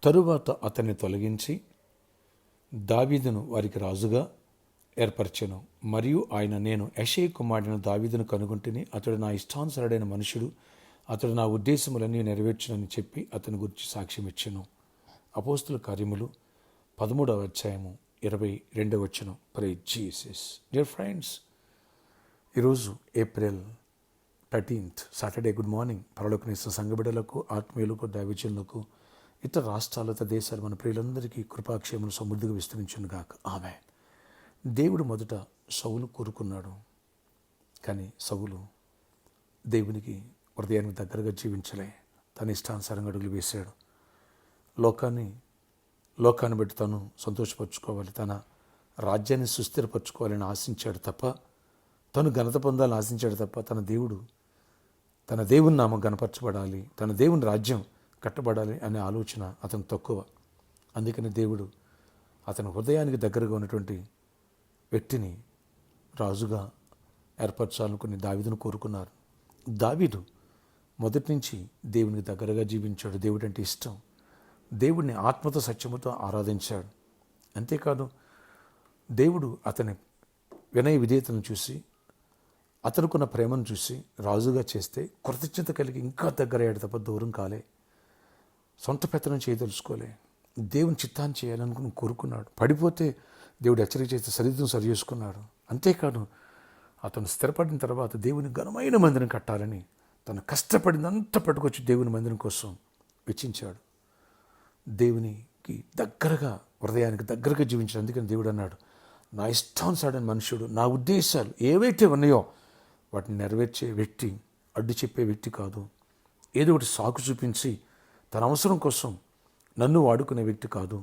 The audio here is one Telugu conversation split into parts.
తరువాత అతన్ని తొలగించి దావీదును వారికి రాజుగా ఏర్పరచెను. మరియు ఆయన, నేను యెషయి కుమారుడైన దావీదును కనుగొంటిని, అతడు నా ఇష్టానుసరుడైన మనుషుడు, అతడు నా ఉద్దేశములన్నీ నెరవేర్చునని చెప్పి అతని గురించి సాక్ష్యం ఇచ్చెను. అపోస్తుల కార్యములు 13వ అధ్యాయము 22వ వచనం. Praise Jesus. డియర్ ఫ్రెండ్స్, ఈరోజు April 13th Saturday. Good morning. పరలోకనిస్తున్న సంఘబిడ్డలకు, ఆత్మీయులకు, దైవజనులకు, ఇతర రాష్ట్రాలు, ఇతర దేశాలు, మన ప్రియులందరికీ కృపాక్షేమను సమృద్ధిగా విస్తరించును గాక. ఆమేన్. దేవుడు మొదట సౌలు కోరుకున్నాడు, కానీ సౌలు దేవునికి హృదయానికి దగ్గరగా జీవించలే. తన ఇష్టానుసారంగా అడుగులు వేశాడు. లోకాన్ని బట్టి తను సంతోషపరచుకోవాలి, తన రాజ్యాన్ని సుస్థిరపరచుకోవాలని ఆశించాడు తప్ప, తను ఘనత పొందాలని ఆశించాడు తప్ప, తన దేవుని నామం గణపరచబడాలి, తన దేవుని రాజ్యం కట్టబడాలి అనే ఆలోచన అతను తక్కువ. అందుకని దేవుడు అతని హృదయానికి దగ్గరగా ఉన్నటువంటి వ్యక్తిని రాజుగా ఏర్పరచాలనుకుని దావీదును కోరుకున్నారు. దావీదు మొదటి నుంచి దేవునికి దగ్గరగా జీవించాడు. దేవుడు అంటే ఇష్టం. దేవుడిని ఆత్మతో సత్యముతో ఆరాధించాడు. అంతేకాదు, దేవుడు అతని వినయ విధేయతను చూసి, అతనుకున్న ప్రేమను చూసి రాజుగా చేస్తే కృతజ్ఞత కలిగి ఇంకా దగ్గరయ్యాడు తప్ప దూరం కాలే. సొంత పెత్తనం చేయదలుచుకోలే. దేవుని చిత్తాన్ని చేయాలనుకుని కోరుకున్నాడు. పడిపోతే దేవుడు హెచ్చరిక చేస్తే సరిదిద్దును సరి చేసుకున్నాడు. అంతేకాదు, అతను స్థిరపడిన తర్వాత దేవుని ఘనమైన మందిరం కట్టాలని తను కష్టపడినంత పట్టుకొచ్చి దేవుని మందిరం కోసం వెచ్చించాడు. దేవునికి దగ్గరగా, హృదయానికి దగ్గరగా జీవించాడు. అందుకని దేవుడు అన్నాడు, నా ఇష్టానుసారైన మనుషుడు, నా ఉద్దేశాలు ఏవైతే ఉన్నాయో వాటిని నెరవేర్చే వ్యక్తి, అడ్డు చెప్పే వ్యక్తి కాదు. ఏదో ఒకటి సాకు చూపించి తన అవసరం కోసం నన్ను వాడుకునే వ్యక్తి కాదు.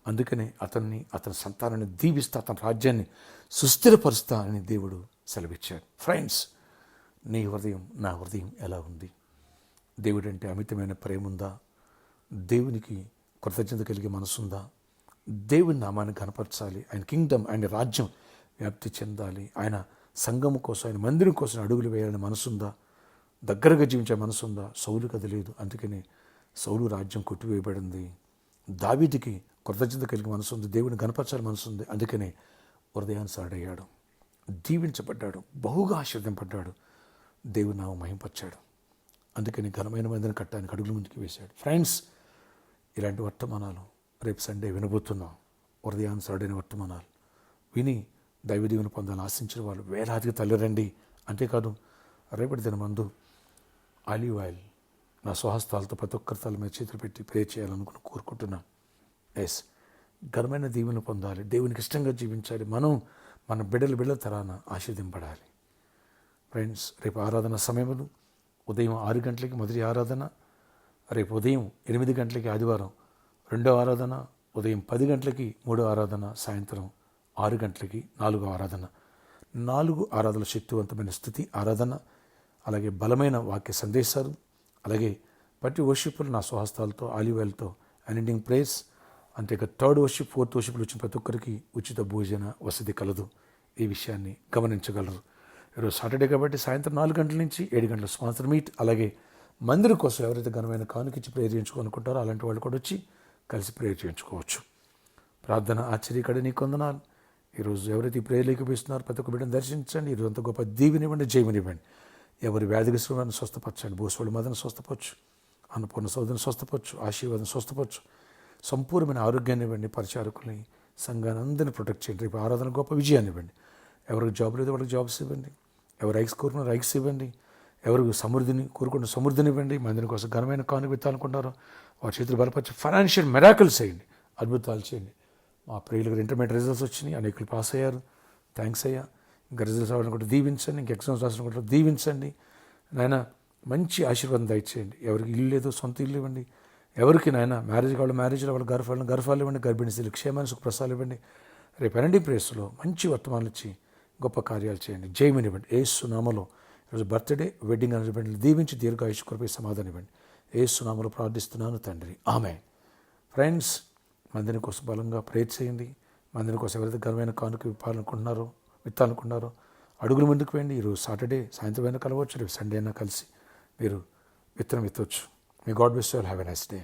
అందుకనే అతని సంతానాన్ని దీవిస్తా, అతని రాజ్యాన్ని సుస్థిరపరుస్తా అని దేవుడు సెలవిచ్చాడు. ఫ్రెండ్స్, నీ హృదయం, నా హృదయం ఎలా ఉంది? దేవుడు అంటే అమితమైన ప్రేమ ఉందా? దేవునికి కృతజ్ఞత కలిగే మనసుందా? దేవుని నామాన్ని కనపరచాలి, ఆయన కింగ్డమ్, ఆయన రాజ్యం వ్యాప్తి చెందాలి, ఆయన సంఘము కోసం, ఆయన మందిరం కోసం అడుగులు వేయాలని మనసుందా? దగ్గరగా జీవించే మనసుందా? సౌలు కథ లేదు. అందుకని సౌలు రాజ్యం కొట్టివేయబడింది. దావీదుకి కృతజ్ఞత కలిగి మనసు ఉంది, దేవుని గణపరచాలి మనసు ఉంది. అందుకనే హృదయానుసారుడయ్యాడు, దీవించబడ్డాడు, బహుగా ఆశీర్వదింపడ్డాడు, దేవుని నామం మహింపరిచాడు. అందుకని ఘనమైన మందిని కట్టడానికి అడుగులు ముందుకు వేశాడు. ఫ్రెండ్స్, ఇలాంటి వర్తమానాలు రేపు సండే వినబోతున్నాం. హృదయానుసారుడైన వర్తమానాలు విని దైవదీవుని పొందాలని ఆశించిన వాళ్ళు వేలాదిగా తల్లిరండి. అంతేకాదు, రేపటి దినమందు ఆలివ్ ఆయిల్ నా స్వహస్తాలతో ప్రతి ఒక్కరి తల మీద చేతులు పెట్టి ప్రే చేయాలనుకుని కోరుకుంటున్నాను. ఘనమైన దీవెన పొందాలి, దేవునికి ఇష్టంగా జీవించాలి, మన బిడ్డల తరాన ఆశీర్వదింపడాలి. ఫ్రెండ్స్, రేపు ఆరాధన సమయములు ఉదయం 6 గంటలకి మొదటి ఆరాధన, రేపు ఉదయం 8 గంటలకి ఆదివారం రెండో ఆరాధన, ఉదయం 10 గంటలకి మూడో ఆరాధన, సాయంత్రం 6 గంటలకి 4వ ఆరాధన. 4 ఆరాధనలు శక్తివంతమైన స్థుతి ఆరాధన, అలాగే బలమైన వాక్య సందేశాలు, అలాగే ప్రతి వర్షిప్లు నా స్వహస్తాలతో ఆలివ్ ఆయిల్తో అనిండింగ్ ప్రేయర్స్. అంతేకా 3rd వర్షిప్ 4th వర్షిప్లు వచ్చిన ప్రతి ఒక్కరికి ఉచిత భోజన వసతి కలదు. ఈ విషయాన్ని గమనించగలరు. ఈరోజు సాటర్డే కాబట్టి సాయంత్రం 4 గంటల నుంచి 7 గంటల స్పాన్సర్ మీట్, అలాగే మందిరం కోసం ఎవరైతే ఘనమైన కానుకిచ్చి ప్రేయర్ చేయించుకోనుకుంటారో అలాంటి వాళ్ళు కూడా వచ్చి కలిసి ప్రేయర్ చేయించుకోవచ్చు. ప్రార్థన ఆశ్చర్యకడ నీ కొందనాలు. ఈరోజు ఎవరైతే ఈ ప్రేయర్లోకి పోయిస్తున్నారో ప్రతి ఒక్క బిడ్డను దర్శించండి. ఈరోజు అంత గొప్ప దీవెనివ్వండి, జయమనివ్వండి. ఎవరి వ్యాధిగ్రస్తులను స్వస్థపరచండి. భూస్వాళ్ళ మదను స్వస్థపరచు, అన్నపూర్ణ సోదరుని స్వస్థపరచు, ఆశీర్వాదం స్వస్థపరచు, సంపూర్ణమైన ఆరోగ్యాన్ని ఇవ్వండి. పరిచారకుల్ని, సంఘాన్ని అందరినీ ప్రొటెక్ట్ చేయండి. రేపు ఆరాధన గొప్ప విజయాన్ని ఇవ్వండి. ఎవరికి జాబ్ లేదో వాళ్ళకి జాబ్స్ ఇవ్వండి. ఎవరు రైక్స్ కోరుకున్న రైక్స్ ఇవ్వండి. ఎవరికి సమృద్ధిని కోరుకున్న సమృద్ధిని ఇవ్వండి. మందిని కోసం ఘనమైన కానుక విత్తాలనుకుంటారో వారి చేతులు బలపరిచి ఫైనాన్షియల్ మిరాకిల్స్ చేయండి, అద్భుతాలు చేయండి. మా ప్రియులకు ఇంటర్మీడియట్ రిజల్ట్స్ వచ్చినాయి, అనేకులు పాస్ అయ్యారు. థ్యాంక్స్ అయ్యా. ఇంకా రిజల్ట్స్ రావాలనుకుంటే దీవించండి, ఇంకా ఎగ్జామ్స్ రావాలనుకుంటే దీవించండి. నాయన మంచి ఆశీర్వాదం దయచేయండి. ఎవరికి ఇల్లు లేదో సొంత ఇల్లు ఇవ్వండి. ఎవరికి నాయన మ్యారేజ్ కావాలి, మ్యారేజ్లో వాళ్ళ గర్భాలు ఇవ్వండి. గర్భిణీ స్త్రీలు క్షేమాన్ని సుఖప్రసాదాలు ఇవ్వండి. రేపు ఎనండి ప్రేస్లో మంచి వర్తమానాలు ఇచ్చి గొప్ప కార్యాలు చేయండి. జయమని ఇవ్వండి. యేసు నామములో ఈరోజు బర్త్డే, వెడ్డింగ్ అనివ్వండి. దీవించి దీర్ఘాయుష్ కృపై సమాధానం ఇవ్వండి. యేసు నామములో ప్రార్థిస్తున్నాను తండ్రి, ఆమేన్. ఫ్రెండ్స్, మందిరం కోసం బలంగా ప్రేర్ చేయండి. మందిరం కోసం ఎవరైతే ఘనమైన కానుక విత్తాలనుకున్నారో అడుగులు ముందుకు వేయండి. ఈరోజు సాటర్డే సాయంత్రం అయినా కలవచ్చు, రేపు సండే అయినా కలిసి మీరు విత్తనం విత్తవచ్చు. మీ God bless you all. Have a nice day.